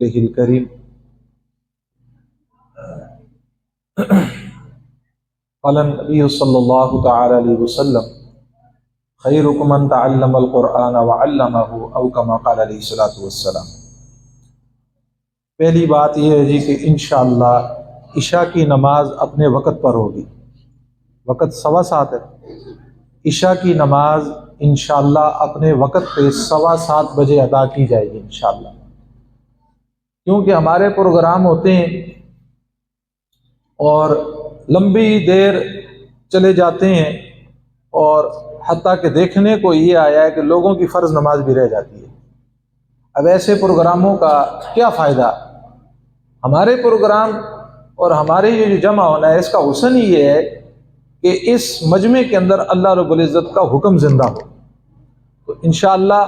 الكريم قال النبي صلى الله تعالى عليه وسلم خيركم من تعلم القرآن وعلمه أو كما قال عليه الصلاة والسلام۔ پہلی بات یہ ہے جی کہ انشاءاللہ عشاء کی نماز اپنے وقت پر ہوگی، وقت 7:15 ہے۔ عشاء کی نماز انشاءاللہ اپنے وقت پہ 7:15 بجے ادا کی جائے گی انشاءاللہ، کیونکہ ہمارے پروگرام ہوتے ہیں اور لمبی دیر چلے جاتے ہیں، اور حتیٰ کہ دیکھنے کو یہ آیا ہے کہ لوگوں کی فرض نماز بھی رہ جاتی ہے۔ اب ایسے پروگراموں کا کیا فائدہ؟ ہمارے پروگرام اور ہمارے یہ جو جمع ہونا ہے، اس کا حسن ہی یہ ہے کہ اس مجمع کے اندر اللہ رب العزت کا حکم زندہ ہو۔ تو انشاءاللہ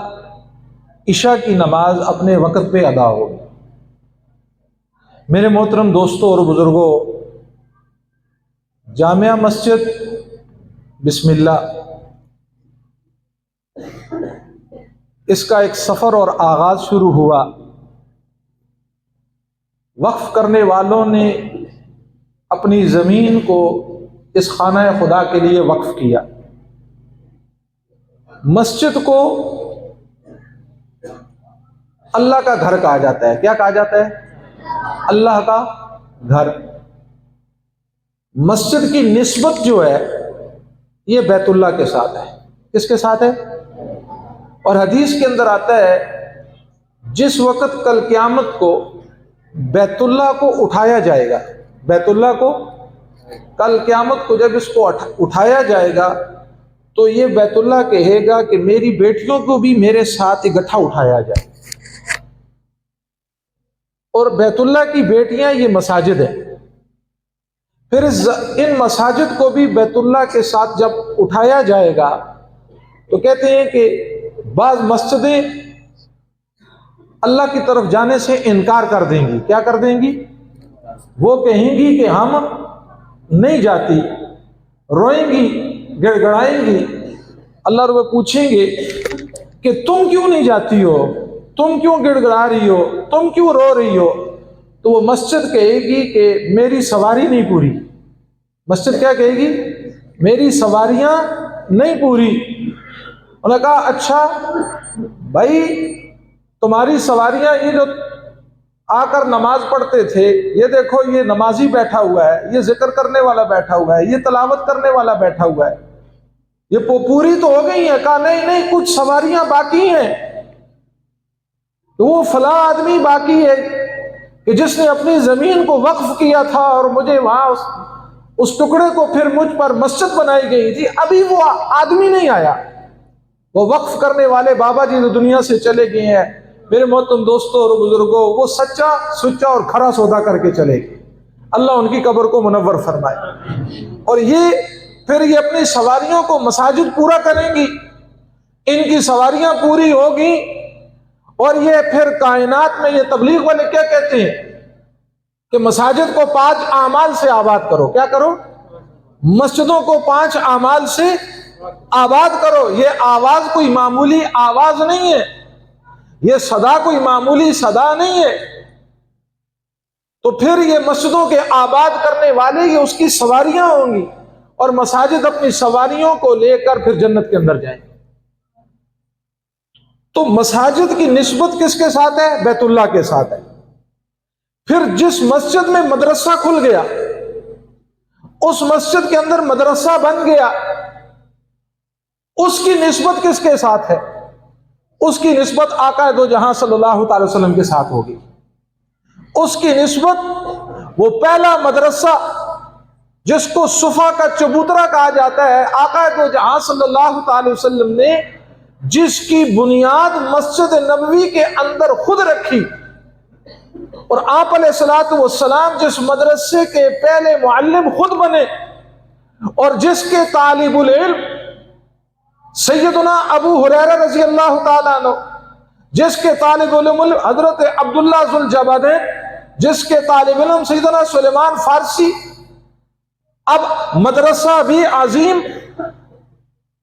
عشاء کی نماز اپنے وقت پہ ادا ہوگی۔ میرے محترم دوستوں اور بزرگوں، جامعہ مسجد بسم اللہ اس کا ایک سفر اور آغاز شروع ہوا۔ وقف کرنے والوں نے اپنی زمین کو اس خانہ خدا کے لیے وقف کیا۔ مسجد کو اللہ کا گھر کہا جاتا ہے۔ کیا کہا جاتا ہے؟ اللہ کا گھر۔ مسجد کی نسبت جو ہے یہ بیت اللہ کے ساتھ ہے۔ کس کے ساتھ ہے؟ اور حدیث کے اندر آتا ہے جس وقت کل قیامت کو بیت اللہ کو اٹھایا جائے گا، بیت اللہ کو کل قیامت کو جب اس کو اٹھایا جائے گا تو یہ بیت اللہ کہے گا کہ میری بیٹیوں کو بھی میرے ساتھ اکٹھا اٹھایا جائے۔ اور بیت اللہ کی بیٹیاں یہ مساجد ہیں۔ پھر ان مساجد کو بھی بیت اللہ کے ساتھ جب اٹھایا جائے گا تو کہتے ہیں کہ بعض مسجدیں اللہ کی طرف جانے سے انکار کر دیں گی۔ کیا کر دیں گی؟ وہ کہیں گی کہ ہم نہیں جاتی، روئیں گی، گڑ گڑائیں گی۔ اللہ رب پوچھیں گے کہ تم کیوں نہیں جاتی ہو، تم کیوں گڑ گڑا رہی ہو، تم کیوں رو رہی ہو؟ تو وہ مسجد کہے گی کہ میری سواری نہیں پوری۔ مسجد کیا کہے گی؟ میری سواریاں نہیں پوری۔ انہوں نے کہا اچھا بھائی تمہاری سواریاں یہ جو آ کر نماز پڑھتے تھے، یہ دیکھو یہ نمازی بیٹھا ہوا ہے، یہ ذکر کرنے والا بیٹھا ہوا ہے، یہ تلاوت کرنے والا بیٹھا ہوا ہے، یہ پوری تو ہو گئی ہے۔ کہا نہیں نہیں، کچھ سواریاں باقی ہیں۔ تو وہ فلاں آدمی باقی ہے کہ جس نے اپنی زمین کو وقف کیا تھا اور مجھے وہاں اس ٹکڑے کو پھر مجھ پر مسجد بنائی گئی تھی، ابھی وہ آدمی نہیں آیا۔ وہ وقف کرنے والے بابا جی جو دنیا سے چلے گئے ہیں، میرے محترم دوستوں اور بزرگوں، وہ سچا سچا اور کھرا سودا کر کے چلے گئے۔ اللہ ان کی قبر کو منور فرمائے۔ اور یہ پھر یہ اپنی سواریوں کو مساجد پورا کریں گی، ان کی سواریاں پوری ہوگی، اور یہ پھر کائنات میں یہ تبلیغ والے کیا کہتے ہیں کہ مساجد کو 5 اعمال سے آباد کرو۔ کیا کرو؟ مسجدوں کو 5 اعمال سے آباد کرو۔ یہ آواز کوئی معمولی آواز نہیں ہے، یہ صدا کوئی معمولی صدا نہیں ہے۔ تو پھر یہ مسجدوں کے آباد کرنے والے یہ اس کی سواریاں ہوں گی، اور مساجد اپنی سواریوں کو لے کر پھر جنت کے اندر جائیں گے۔ تو مساجد کی نسبت کس کے ساتھ ہے؟ بیت اللہ کے ساتھ ہے۔ پھر جس مسجد میں مدرسہ کھل گیا، اس مسجد کے اندر مدرسہ بن گیا، اس کی نسبت کس کے ساتھ ہے؟ اس کی نسبت آقا دو جہاں صلی اللہ تعالی وسلم کے ساتھ ہوگی۔ اس کی نسبت وہ پہلا مدرسہ جس کو صفا کا چبوترا کہا جاتا ہے، آقا دو جہاں صلی اللہ تعالی وسلم نے جس کی بنیاد مسجد نبوی کے اندر خود رکھی، اور آپ علیہ الصلوۃ والسلام جس مدرسے کے پہلے معلم خود بنے، اور جس کے طالب العلم سیدنا ابو ہریرہ رضی اللہ تعالیٰ عنہ، جس کے طالب علم حضرت عبداللہ ذوالجبدین، جس کے طالب علم سیدنا سلیمان فارسی۔ اب مدرسہ بھی عظیم،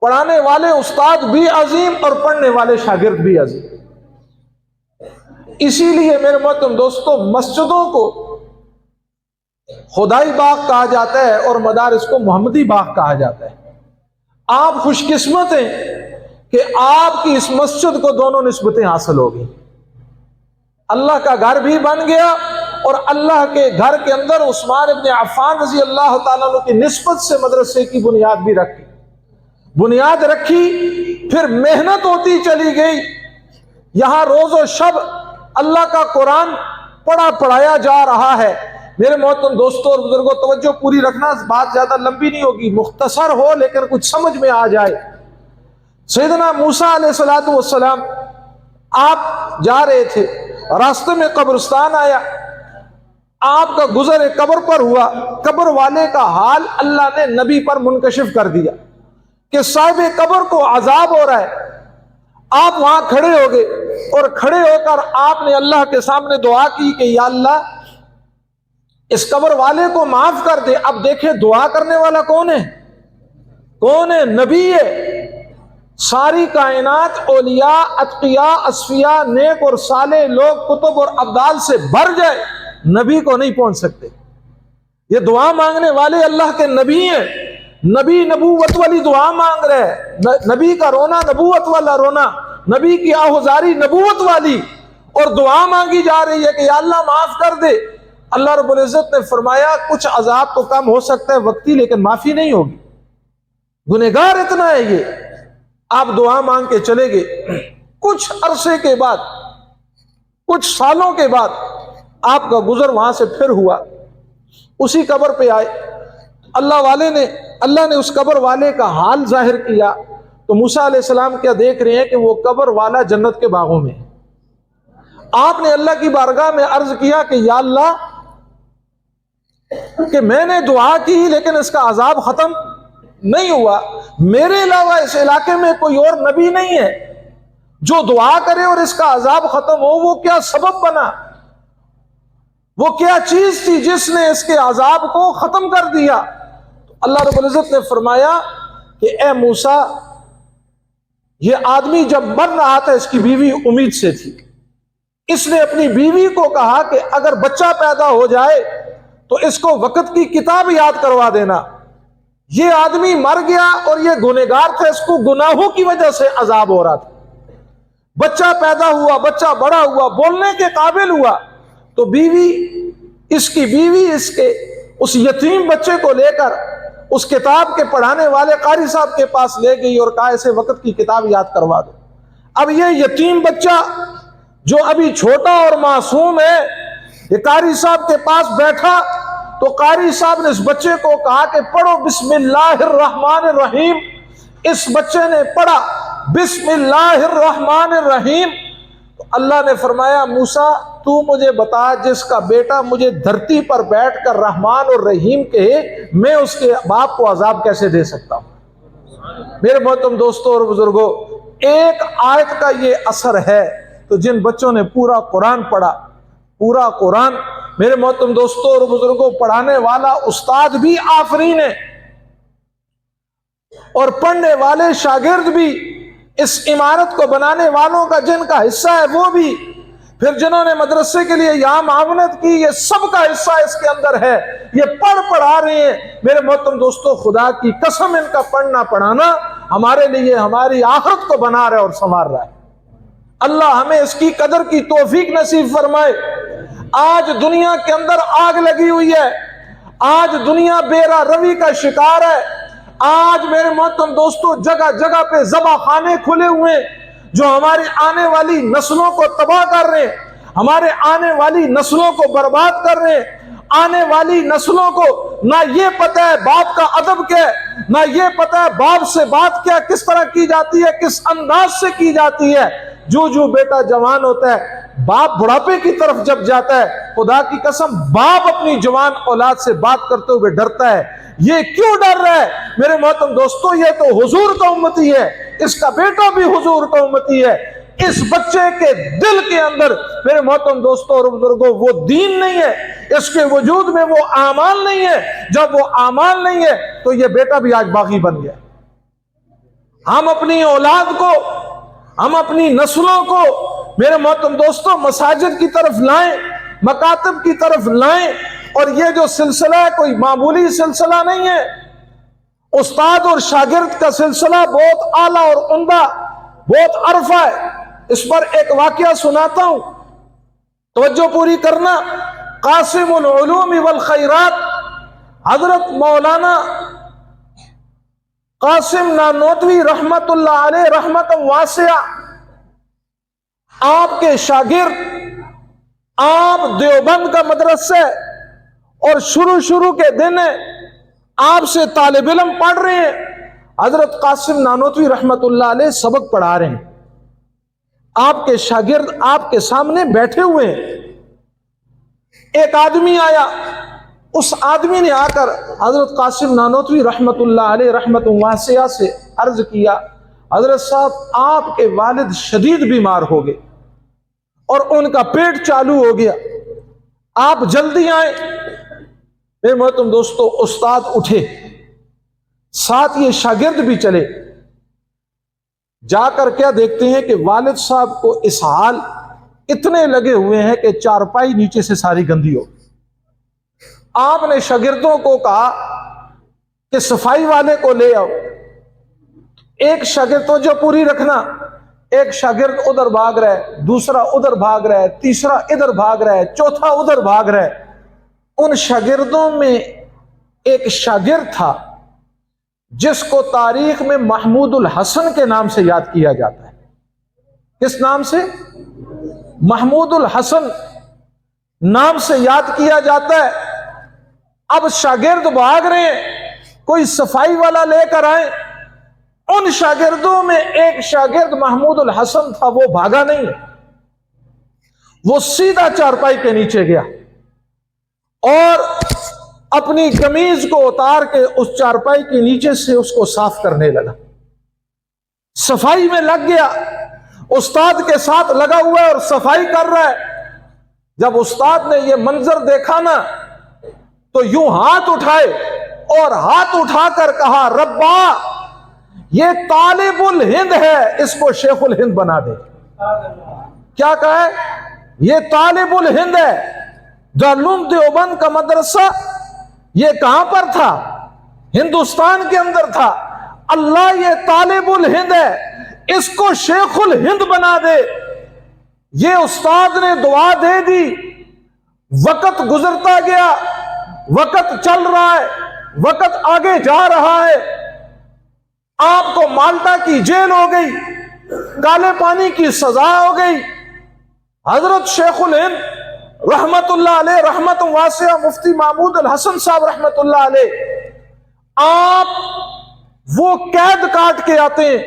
پڑھانے والے استاد بھی عظیم، اور پڑھنے والے شاگرد بھی عظیم۔ اسی لیے میرے محترم دوستوں مسجدوں کو خدائی باغ کہا جاتا ہے اور مدارس کو محمدی باغ کہا جاتا ہے۔ آپ خوش قسمت ہیں کہ آپ کی اس مسجد کو دونوں نسبتیں حاصل ہوگی، اللہ کا گھر بھی بن گیا اور اللہ کے گھر کے اندر عثمان ابن عفان رضی اللہ تعالیٰ عنہ کی نسبت سے مدرسے کی بنیاد بھی رکھی، بنیاد رکھی، پھر محنت ہوتی چلی گئی، یہاں روز و شب اللہ کا قرآن پڑھایا جا رہا ہے۔ میرے محترم دوستوں اور بزرگوں توجہ پوری رکھنا، بات زیادہ لمبی نہیں ہوگی، مختصر ہو لیکن کچھ سمجھ میں آ جائے۔ سیدنا موسیٰ علیہ السلام آپ جا رہے تھے، راستے میں قبرستان آیا، آپ کا گزر ایک قبر پر ہوا، قبر والے کا حال اللہ نے نبی پر منکشف کر دیا کہ صاحب قبر کو عذاب ہو رہا ہے۔ آپ وہاں کھڑے ہو گئے اور کھڑے ہو کر آپ نے اللہ کے سامنے دعا کی کہ یا اللہ اس قبر والے کو معاف کر دے۔ اب دیکھیں دعا کرنے والا کون ہے؟ کون ہے؟ نبی ہے۔ ساری کائنات اولیاء، اتقیاء، اصفیاء، نیک اور صالح لوگ کتب اور ابدال سے بھر جائے، نبی کو نہیں پہنچ سکتے۔ یہ دعا مانگنے والے اللہ کے نبی ہیں، نبی نبوت والی دعا مانگ رہے ہیں، نبی کا رونا نبوت والا رونا، نبی کی آہوزاری نبوت والی، اور دعا مانگی جا رہی ہے کہ یا اللہ معاف کر دے۔ اللہ رب العزت نے فرمایا کچھ عذاب تو کم ہو سکتا ہے وقتی، لیکن معافی نہیں ہوگی، گنہگار اتنا ہے یہ۔ آپ دعا مانگ کے چلے گئے، کچھ عرصے کے بعد، کچھ سالوں کے بعد آپ کا گزر وہاں سے پھر ہوا، اسی قبر پہ آئے، اللہ نے اس قبر والے کا حال ظاہر کیا تو موسیٰ علیہ السلام کیا دیکھ رہے ہیں کہ وہ قبر والا جنت کے باغوں میں ہے۔ آپ نے اللہ کی بارگاہ میں عرض کیا کہ یا اللہ کہ میں نے دعا کی لیکن اس کا عذاب ختم نہیں ہوا، میرے علاوہ اس علاقے میں کوئی اور نبی نہیں ہے جو دعا کرے اور اس کا عذاب ختم ہو۔ وہ کیا سبب بنا، وہ کیا چیز تھی جس نے اس کے عذاب کو ختم کر دیا؟ تو اللہ رب العزت نے فرمایا کہ اے موسیٰ، یہ آدمی جب مر رہا تھا اس کی بیوی امید سے تھی، اس نے اپنی بیوی کو کہا کہ اگر بچہ پیدا ہو جائے تو اس کو وقت کی کتاب یاد کروا دینا۔ یہ آدمی مر گیا اور یہ گنہگار تھا، اس کو گناہوں کی وجہ سے عذاب ہو رہا تھا۔ بچہ پیدا ہوا، بچہ بڑا ہوا، بولنے کے قابل ہوا، تو اس کی بیوی اس یتیم بچے کو لے کر اس کتاب کے پڑھانے والے قاری صاحب کے پاس لے گئی اور کہا اسے وقت کی کتاب یاد کروا دو۔ اب یہ یتیم بچہ جو ابھی چھوٹا اور معصوم ہے، یہ قاری صاحب کے پاس بیٹھا تو قاری صاحب نے اس بچے کو کہا کہ پڑھو بسم اللہ الرحمن الرحیم۔ اس بچے نے پڑھا بسم اللہ الرحمن الرحیم۔ تو اللہ نے فرمایا موسیٰ تو مجھے بتا جس کا بیٹا مجھے دھرتی پر بیٹھ کر رحمان اور رحیم کہے، میں اس کے باپ کو عذاب کیسے دے سکتا ہوں؟ میرے محترم دوستوں اور بزرگوں، ایک آیت کا یہ اثر ہے۔ تو جن بچوں نے پورا قرآن پڑھا، پورا قرآن، میرے محترم دوستوں اور بزرگوں، پڑھانے والا استاد بھی آفرین ہے اور پڑھنے والے شاگرد بھی، اس عمارت کو بنانے والوں کا جن کا حصہ ہے وہ بھی، پھر جنہوں نے مدرسے کے لیے یہاں معاونت کی، یہ سب کا حصہ اس کے اندر ہے۔ یہ پڑھا رہے ہیں۔ میرے محترم دوستوں، خدا کی قسم ان کا پڑھنا پڑھانا ہمارے لیے ہماری آخرت کو بنا رہا ہے اور سنوار رہا ہے۔ اللہ ہمیں اس کی قدر کی توفیق نصیب فرمائے۔ آج دنیا کے اندر آگ لگی ہوئی ہے، آج دنیا بیرا روی کا شکار ہے۔ آج میرے محترم دوستوں جگہ جگہ پہ ذبح خانے کھلے ہوئے جو ہماری آنے والی نسلوں کو تباہ کر رہے ہیں، ہمارے آنے والی نسلوں کو برباد کر رہے ہیں۔ آنے والی نسلوں کو نہ یہ پتہ ہے باپ کا ادب کیا ہے، نہ یہ پتہ ہے باپ سے بات کیا کس طرح کی جاتی ہے، کس انداز سے کی جاتی ہے۔ جو بیٹا جوان ہوتا ہے، باپ بڑھاپے کی طرف جب جاتا ہے، خدا کی قسم باپ اپنی جوان اولاد سے بات کرتے ہوئے ڈرتا ہے۔ یہ کیوں ڈر رہا ہے؟ میرے محترم دوستو، یہ تو حضور کا امتی ہے، اس کا بیٹا بھی حضور کا امتی ہے۔ اس بچے کے دل کے اندر میرے محترم دوستو اور بزرگوں وہ دین نہیں ہے، اس کے وجود میں وہ اعمال نہیں ہے۔ جب وہ اعمال نہیں ہے تو یہ بیٹا بھی آج باغی بن گیا۔ ہم اپنی اولاد کو، ہم اپنی نسلوں کو میرے محترم دوستوں مساجد کی طرف لائیں، مکاتب کی طرف لائیں، اور یہ جو سلسلہ ہے کوئی معمولی سلسلہ نہیں ہے، استاد اور شاگرد کا سلسلہ بہت اعلیٰ اور عمدہ، بہت عرفہ ہے۔ اس پر ایک واقعہ سناتا ہوں، توجہ پوری کرنا۔ قاسم العلوم والخیرات حضرت مولانا قاسم نانوتوی رحمت اللہ علیہ رحمت واسعہ، آپ کے شاگرد، آپ دیوبند کا مدرسہ اور شروع کے دن آپ سے طالب علم پڑھ رہے ہیں۔ حضرت قاسم نانوتوی رحمت اللہ علیہ سبق پڑھا رہے ہیں، آپ کے شاگرد آپ کے سامنے بیٹھے ہوئے ہیں۔ ایک آدمی آیا، اس آدمی نے آ کر حضرت قاسم نانوتوی رحمت اللہ علیہ رحمت واسعہ سے عرض کیا، حضرت صاحب آپ کے والد شدید بیمار ہو گئے اور ان کا پیٹ چالو ہو گیا، آپ جلدی آئیں۔ میرے محترم دوستو، استاد اٹھے، ساتھ یہ شاگرد بھی چلے، جا کر کیا دیکھتے ہیں کہ والد صاحب کو اس حال اتنے لگے ہوئے ہیں کہ چارپائی نیچے سے ساری گندی ہو۔ آپ نے شاگردوں کو کہا کہ صفائی والے کو لے آؤ۔ ایک شاگرد، تو جو پوری رکھنا، ایک شاگرد ادھر بھاگ رہا ہے، دوسرا ادھر بھاگ رہا ہے، تیسرا ادھر بھاگ رہا ہے، چوتھا ادھر بھاگ رہا ہے۔ ان شاگردوں میں ایک شاگرد تھا جس کو تاریخ میں محمود الحسن کے نام سے یاد کیا جاتا ہے۔ کس نام سے؟ محمود الحسن نام سے یاد کیا جاتا ہے۔ اب شاگرد بھاگ رہے ہیں، کوئی صفائی والا لے کر آئے۔ ان شاگردوں میں ایک شاگرد محمود الحسن تھا، وہ بھاگا نہیں، وہ سیدھا چارپائی کے نیچے گیا اور اپنی قمیض کو اتار کے اس چارپائی کے نیچے سے اس کو صاف کرنے لگا، صفائی میں لگ گیا، استاد کے ساتھ لگا ہوا ہے اور صفائی کر رہا ہے۔ جب استاد نے یہ منظر دیکھا نا تو یوں ہاتھ اٹھائے اور ہاتھ اٹھا کر کہا، ربا یہ طالب الہند ہے، اس کو شیخ الہند بنا دے۔ کیا کہا ہے؟ یہ طالب الہند ہے۔ دارالعلوم دیوبند کا مدرسہ یہ کہاں پر تھا؟ ہندوستان کے اندر تھا۔ اللہ یہ طالب الہند ہے، اس کو شیخ الہند بنا دے۔ یہ استاد نے دعا دے دی، وقت گزرتا گیا، وقت چل رہا ہے، وقت آگے جا رہا ہے۔ آپ کو مالٹا کی جیل ہو گئی، کالے پانی کی سزا ہو گئی۔ حضرت شیخ الہند رحمت اللہ علیہ رحمت واسعہ مفتی محمود الحسن صاحب رحمت اللہ علیہ، آپ وہ قید کاٹ کے آتے ہیں۔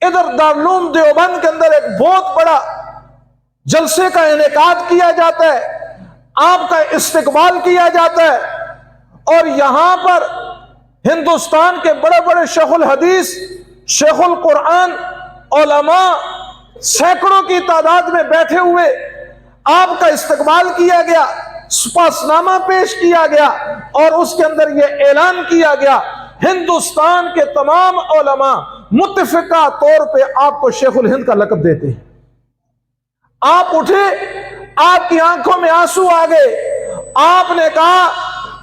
ادھر دارالعلوم دیوبند کے اندر ایک بہت بڑا جلسے کا انعقاد کیا جاتا ہے، آپ کا استقبال کیا جاتا ہے، اور یہاں پر ہندوستان کے بڑے بڑے شیخ الحدیث، شیخ القرآن علماء سینکڑوں کی تعداد میں بیٹھے ہوئے آپ کا استقبال کیا گیا، سپاسنامہ پیش کیا گیا، اور اس کے اندر یہ اعلان کیا گیا، ہندوستان کے تمام علماء متفقہ طور پہ آپ کو شیخ الہند کا لقب دیتے ہیں۔ آپ اٹھے، آپ کی آنکھوں میں آنسو آ گئے، آپ نے کہا،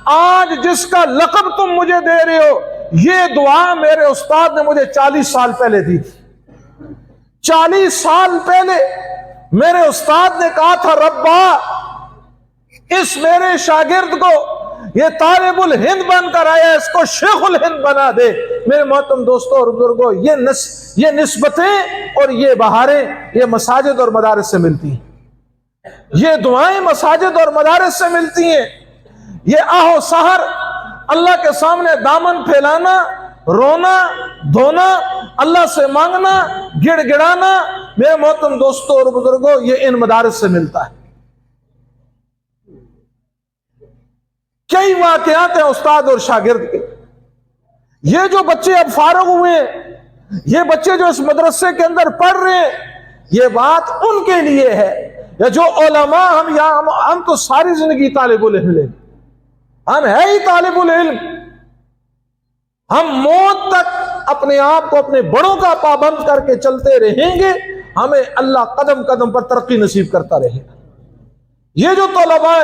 آج جس کا لقب تم مجھے دے رہے ہو، یہ دعا میرے استاد نے مجھے 40 سال پہلے دی تھی۔ 40 سال پہلے میرے استاد نے کہا تھا، ربا اس میرے شاگرد کو یہ طالب الہند بن کر آیا، اس کو شیخ الہند بنا دے۔ میرے محترم دوستوں اور بزرگوں، یہ نسبتیں اور یہ بہاریں یہ مساجد اور مدارس سے ملتی ہیں، یہ دعائیں مساجد اور مدارس سے ملتی ہیں۔ یہ آہو سحر اللہ کے سامنے دامن پھیلانا، رونا دھونا، اللہ سے مانگنا، گڑ گڑانا، میرے محترم دوستوں اور بزرگوں، یہ ان مدارس سے ملتا ہے۔ کئی واقعات ہیں استاد اور شاگرد کے۔ یہ جو بچے اب فارغ ہوئے ہیں، یہ بچے جو اس مدرسے کے اندر پڑھ رہے ہیں، یہ بات ان کے لیے ہے۔ یا جو علماء ہم تو ساری زندگی طالب العلم، ہم ہے ہی طالب العلم، ہم موت تک اپنے آپ کو اپنے بڑوں کا پابند کر کے چلتے رہیں گے، ہمیں اللہ قدم قدم پر ترقی نصیب کرتا رہے گا۔ یہ جو طلباء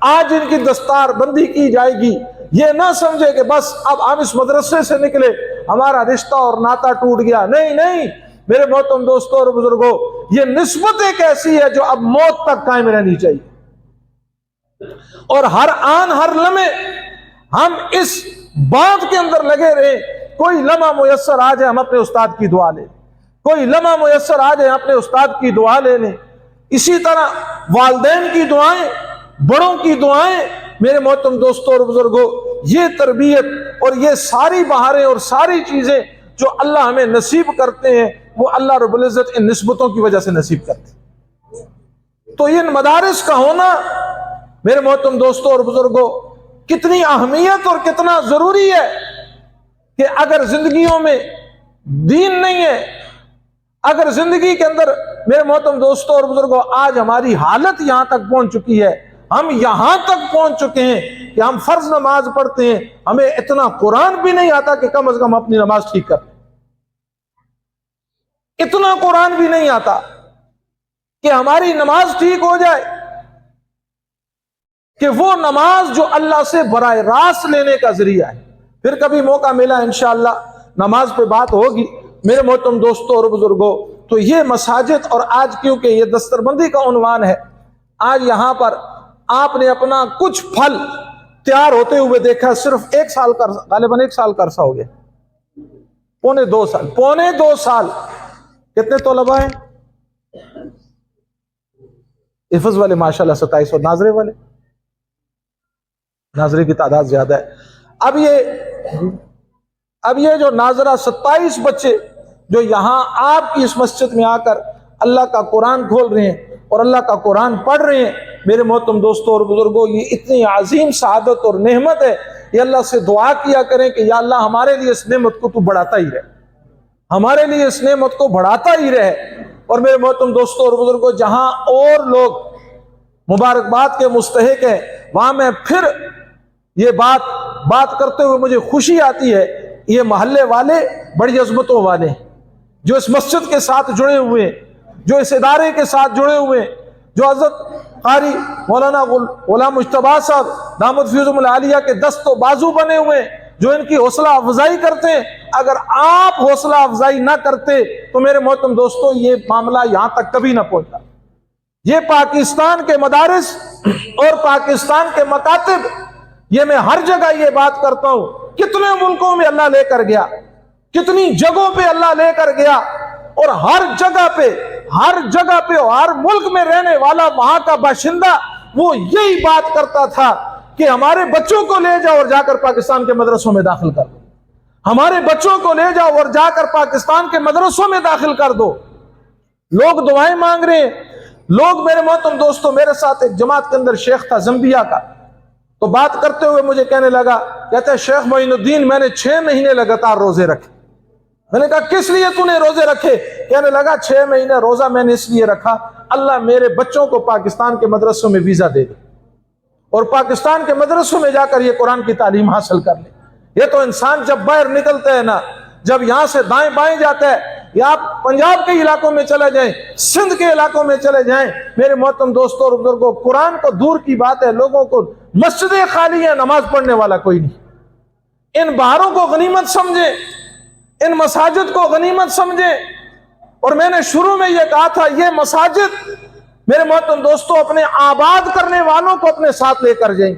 آج ان کی دستار بندی کی جائے گی، یہ نہ سمجھے کہ بس اب ہم اس مدرسے سے نکلے ہمارا رشتہ اور ناتا ٹوٹ گیا، نہیں نہیں میرے محترم دوستوں اور بزرگوں، یہ نسبت ایک ایسی ہے جو اب موت تک قائم رہنی چاہیے، اور ہر آن ہر لمحے ہم اس بات کے اندر لگے رہیں، کوئی لمحہ میسر آ جائے ہم اپنے استاد کی دعا لیں، کوئی لمحہ میسر آ جائے اپنے استاد کی دعا لے لیں۔ اسی طرح والدین کی دعائیں، بڑوں کی دعائیں، میرے محترم دوستوں اور بزرگوں، یہ تربیت اور یہ ساری بہاریں اور ساری چیزیں جو اللہ ہمیں نصیب کرتے ہیں وہ اللہ رب العزت ان نسبتوں کی وجہ سے نصیب کرتے ہیں۔ تو ان مدارس کا ہونا میرے محترم دوستوں اور بزرگوں کتنی اہمیت اور کتنا ضروری ہے کہ اگر زندگیوں میں دین نہیں ہے، اگر زندگی کے اندر میرے محترم دوستوں اور بزرگوں آج ہماری حالت یہاں تک پہنچ چکی ہے، ہم یہاں تک پہنچ چکے ہیں کہ ہم فرض نماز پڑھتے ہیں، ہمیں اتنا قرآن بھی نہیں آتا کہ کم از کم اپنی نماز ٹھیک کر، اتنا قرآن بھی نہیں آتا کہ ہماری نماز ٹھیک ہو جائے، کہ وہ نماز جو اللہ سے براہ راست لینے کا ذریعہ ہے۔ پھر کبھی موقع ملا انشاءاللہ نماز پہ بات ہوگی میرے محترم دوستوں اور بزرگوں۔ تو یہ مساجد، اور آج کیونکہ یہ دستربندی کا عنوان ہے، آج یہاں پر آپ نے اپنا کچھ پھل تیار ہوتے ہوئے دیکھا، صرف ایک سال کا، غالباً ایک سال کا عرصہ ہو گیا، پونے دو سال۔ کتنے طلباء ہیں حفظ والے؟ ماشاءاللہ 27، اور ناظرے والے؟ ناظرے کی تعداد زیادہ ہے۔ اب یہ جو ناظرہ 27 بچے جو یہاں آپ کی اس مسجد میں آ کر اللہ کا قرآن کھول رہے ہیں اور اللہ کا قرآن پڑھ رہے ہیں، میرے محترم دوستوں اور بزرگوں، یہ اتنی عظیم سعادت اور نعمت ہے۔ یہ اللہ سے دعا کیا کریں کہ یا اللہ ہمارے لیے اس نعمت کو تو بڑھاتا ہی رہے، ہمارے لیے اس نعمت کو بڑھاتا ہی رہے۔ اور میرے محترم دوستوں اور بزرگوں، جہاں اور لوگ مبارکباد کے مستحق ہیں، وہاں میں پھر یہ بات کرتے ہوئے مجھے خوشی آتی ہے، یہ محلے والے بڑی عظمتوں والے ہیں، جو اس مسجد کے ساتھ جڑے ہوئے ہیں، جو اس ادارے کے ساتھ جڑے ہوئے ہیں، جو حضرت قاری مولانا غلام مجتبیٰ صاحب دامت فیضم العالیہ کے دست و بازو بنے ہوئے ہیں، جو ان کی حوصلہ افزائی کرتے ہیں۔ اگر آپ حوصلہ افزائی نہ کرتے تو میرے محترم دوستوں یہ معاملہ یہاں تک کبھی نہ پہنچتا۔ یہ پاکستان کے مدارس اور پاکستان کے مکاتب، یہ میں ہر جگہ یہ بات کرتا ہوں، کتنے ملکوں میں اللہ لے کر گیا، کتنی جگہوں پہ اللہ لے کر گیا، اور ہر جگہ پہ ہر ملک میں رہنے والا وہاں کا باشندہ وہ یہی بات کرتا تھا کہ ہمارے بچوں کو لے جاؤ اور جا کر پاکستان کے مدرسوں میں داخل کر دو، ہمارے بچوں کو لے جاؤ اور جا کر پاکستان کے مدرسوں میں داخل کر دو۔ لوگ دعائیں مانگ رہے ہیں، لوگ میرے محترم دوستوں، میرے ساتھ ایک جماعت کے اندر شیخ تھا زمبیا کا، تو بات کرتے ہوئے مجھے کہنے لگا، کہتے ہیں شیخ معین الدین میں نے 6 مہینے لگاتار روزے رکھے۔ میں نے کہا کس لیے تو نے روزے رکھے؟ کہنے لگا 6 مہینے روزہ میں نے اس لیے رکھا، اللہ میرے بچوں کو پاکستان کے مدرسوں میں ویزا دے دے اور پاکستان کے مدرسوں میں جا کر یہ قرآن کی تعلیم حاصل کر لے۔ یہ تو انسان جب باہر نکلتا ہے نا، جب یہاں سے دائیں بائیں جاتا ہے، یا آپ پنجاب کے علاقوں میں چلے جائیں، سندھ کے علاقوں میں چلے جائیں، میرے محترم دوستوں اور بزرگوں، قرآن کو دور کی بات ہے، لوگوں کو مسجدیں خالی ہیں، نماز پڑھنے والا کوئی نہیں۔ ان بہاروں کو غنیمت سمجھیں، ان مساجد کو غنیمت سمجھیں۔ اور میں نے شروع میں یہ کہا تھا، یہ مساجد میرے محترم دوستوں اپنے آباد کرنے والوں کو اپنے ساتھ لے کر جائیں،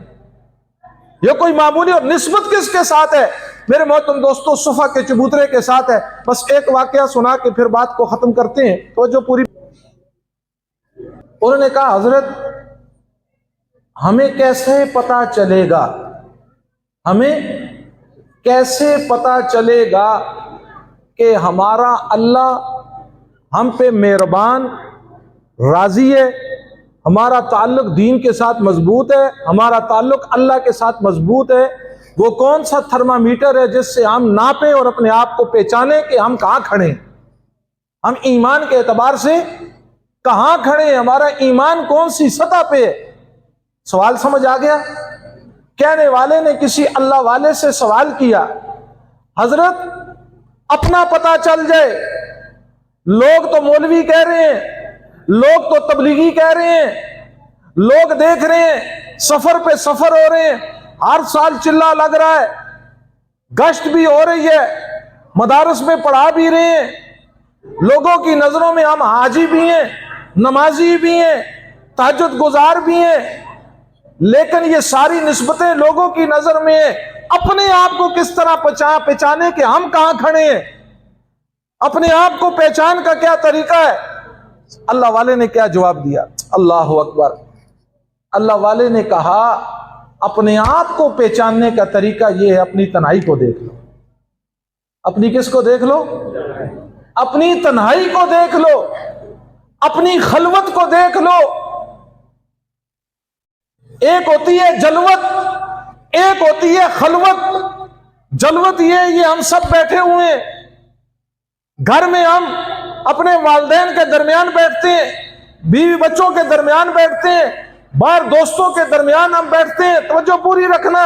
یہ کوئی معمولی، اور نسبت کس کے ساتھ ہے میرے محترم دوستوں؟ صفا کے چبوترے کے ساتھ ہے۔ بس ایک واقعہ سنا کے پھر بات کو ختم کرتے ہیں۔ تو جو پوری انہوں نے کہا، حضرت ہمیں کیسے پتا چلے گا، ہمیں کیسے پتا چلے گا کہ ہمارا اللہ ہم پہ مہربان، راضی ہے، ہمارا تعلق دین کے ساتھ مضبوط ہے، ہمارا تعلق اللہ کے ساتھ مضبوط ہے؟ وہ کون سا تھرمامیٹر ہے جس سے ہم ناپیں اور اپنے آپ کو پہچانیں کہ ہم کہاں کھڑے ہیں، ہم ایمان کے اعتبار سے کہاں کھڑے ہیں، ہمارا ایمان کون سی سطح پہ ہے؟ سوال سمجھ آ گیا؟ کہنے والے نے کسی اللہ والے سے سوال کیا، حضرت اپنا پتا چل جائے، لوگ تو مولوی کہہ رہے ہیں، لوگ تو تبلیغی کہہ رہے ہیں، لوگ دیکھ رہے ہیں سفر پہ سفر ہو رہے ہیں، ہر سال چلا لگ رہا ہے، گشت بھی ہو رہی ہے، مدارس میں پڑھا بھی رہے ہیں، لوگوں کی نظروں میں ہم حاجی بھی ہیں، نمازی بھی ہیں، تہجد گزار بھی ہیں، لیکن یہ ساری نسبتیں لوگوں کی نظر میں ہیں۔ اپنے آپ کو کس طرح پہچانے کہ ہم کہاں کھڑے ہیں، اپنے آپ کو پہچان کا کیا طریقہ ہے؟ اللہ والے نے کیا جواب دیا؟ اللہ اکبر۔ اللہ والے نے کہا اپنے آپ کو پہچاننے کا طریقہ یہ ہے، اپنی تنہائی کو دیکھ لو۔ اپنی کس کو دیکھ لو؟ اپنی تنہائی کو دیکھ لو، اپنی خلوت کو دیکھ لو۔ ایک ہوتی ہے جلوت، ایک ہوتی ہے خلوت۔ جلوت یہ ہم سب بیٹھے ہوئے ہیں، گھر میں ہم اپنے والدین کے درمیان بیٹھتے ہیں، بیوی بچوں کے درمیان بیٹھتے ہیں، باہر دوستوں کے درمیان ہم بیٹھتے ہیں۔ توجہ پوری رکھنا۔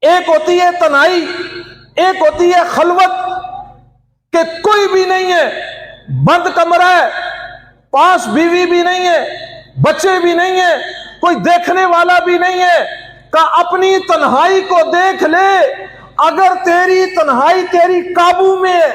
ایک ہوتی ہے تنہائی، ایک ہوتی ہے خلوت، کہ کوئی بھی نہیں ہے، بند کمرہ ہے، پاس بیوی بھی نہیں ہے، بچے بھی نہیں ہیں، کوئی دیکھنے والا بھی نہیں ہے۔ کہ اپنی تنہائی کو دیکھ لے، اگر تیری تنہائی تیری قابو میں ہے،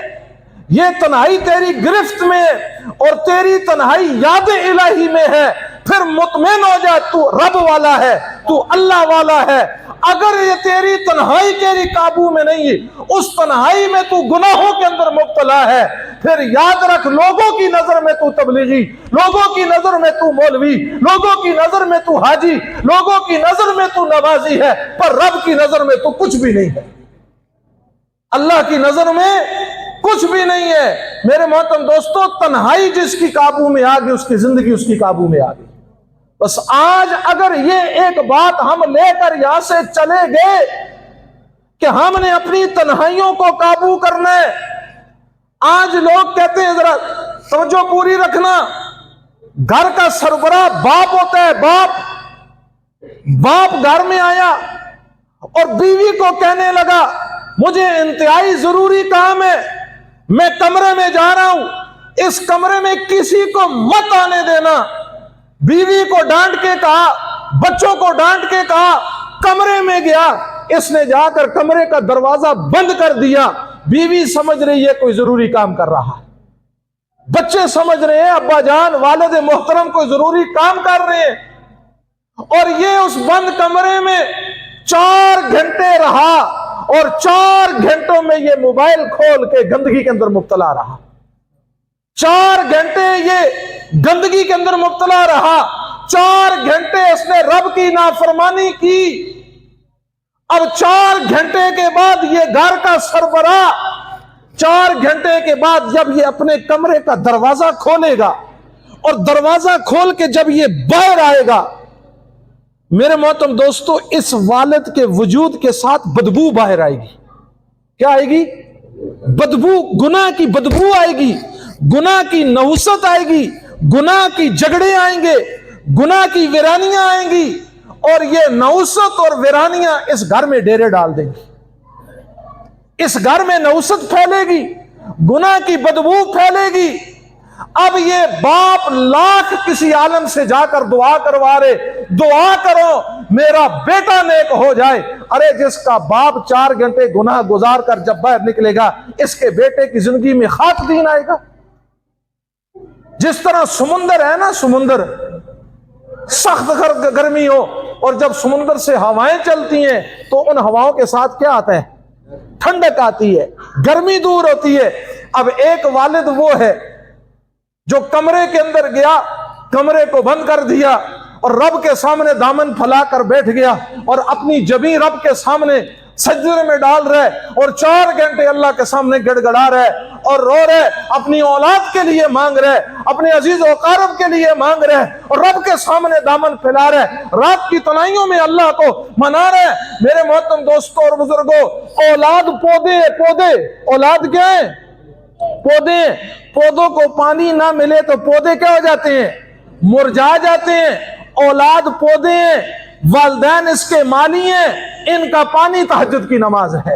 یہ تنہائی تیری گرفت میں ہے، اور تیری تنہائی یاد الہی میں ہے، پھر مطمئن ہو جا، تو رب والا ہے، تو اللہ والا ہے۔ اگر یہ تیری تنہائی تیری قابو میں نہیں ہے، اس تنہائی میں تو گناہوں کے اندر مبتلا ہے، پھر یاد رکھ لوگوں کی نظر میں تو تبلیغی، لوگوں کی نظر میں تو مولوی، لوگوں کی نظر میں تو حاجی، لوگوں کی نظر میں تو نمازی ہے، پر رب کی نظر میں تو کچھ بھی نہیں ہے، اللہ کی نظر میں کچھ بھی نہیں ہے۔ میرے محترم دوستو، تنہائی جس کی قابو میں آ گئی، اس کی زندگی اس کی قابو میں آ گئی۔ بس آج اگر یہ ایک بات ہم لے کر یہاں سے چلے گئے کہ ہم نے اپنی تنہائیوں کو قابو کرنا ہے۔ آج لوگ کہتے ہیں، ذرا توجہ پوری رکھنا، گھر کا سربراہ باپ ہوتا ہے، باپ گھر میں آیا اور بیوی کو کہنے لگا مجھے انتہائی ضروری کام ہے، میں کمرے میں جا رہا ہوں، اس کمرے میں کسی کو مت آنے دینا۔ بیوی کو ڈانٹ کے کہا، بچوں کو ڈانٹ کے کہا، کمرے میں گیا، اس نے جا کر کمرے کا دروازہ بند کر دیا۔ بیوی سمجھ رہی ہے کوئی ضروری کام کر رہا ہے، بچے سمجھ رہے ہیں ابا جان والد محترم کوئی ضروری کام کر رہے ہیں، اور یہ اس بند کمرے میں 4 گھنٹے رہا، اور 4 گھنٹوں میں یہ موبائل کھول کے گندگی کے اندر مبتلا رہا۔ 4 گھنٹے یہ گندگی کے اندر مبتلا رہا، 4 گھنٹے اس نے رب کی نافرمانی کی۔ اب 4 گھنٹے کے بعد یہ گھر کا سربراہ 4 گھنٹے کے بعد جب یہ اپنے کمرے کا دروازہ کھولے گا، اور دروازہ کھول کے جب یہ باہر آئے گا، میرے محترم دوستو، اس والد کے وجود کے ساتھ بدبو باہر آئے گی۔ کیا آئے گی؟ بدبو، گناہ کی بدبو آئے گی، گناہ کی نحوست آئے گی، گناہ کی جھگڑے آئیں گے، گناہ کی ویرانیاں آئیں گی، اور یہ نحوست اور ویرانیاں اس گھر میں ڈیرے ڈال دیں گی۔ اس گھر میں نحوست پھیلے گی، گناہ کی بدبو پھیلے گی۔ اب یہ باپ لاکھ کسی عالم سے جا کر دعا کروا رہے، دعا کرو میرا بیٹا نیک ہو جائے۔ ارے جس کا باپ 4 گھنٹے گناہ گزار کر جب باہر نکلے گا، اس کے بیٹے کی زندگی میں خاک دین آئے گا۔ جس طرح سمندر ہے نا، سمندر سخت گرمی ہو، اور جب سمندر سے ہوائیں چلتی ہیں تو ان ہواؤں کے ساتھ کیا آتا ہے؟ ٹھنڈک آتی ہے، گرمی دور ہوتی ہے۔ اب ایک والد وہ ہے جو کمرے کے اندر گیا، کمرے کو بند کر دیا، اور رب کے سامنے دامن پھیلا کر بیٹھ گیا، اور اپنی جبیں رب کے سامنے سجدے میں ڈال رہے، اور 4 گھنٹے اللہ کے سامنے گڑ گڑا رہے اور رو رہے، اپنی اولاد کے لیے مانگ رہے، اپنے عزیز و اقارب کے لیے مانگ رہے، اور رب کے سامنے دامن پھیلا رہے، رات کی تنہائیوں میں اللہ کو منا رہے۔ میرے محترم دوستوں اور بزرگوں، اولاد پودے اولاد کیا ہے؟ پودے۔ پودوں کو پانی نہ ملے تو پودے کیا ہو جاتے ہیں؟ مرجھا جاتے ہیں۔ اولاد پودے ہیں، والدین اس کے مالی ہیں، ان کا پانی تہجد کی نماز ہے۔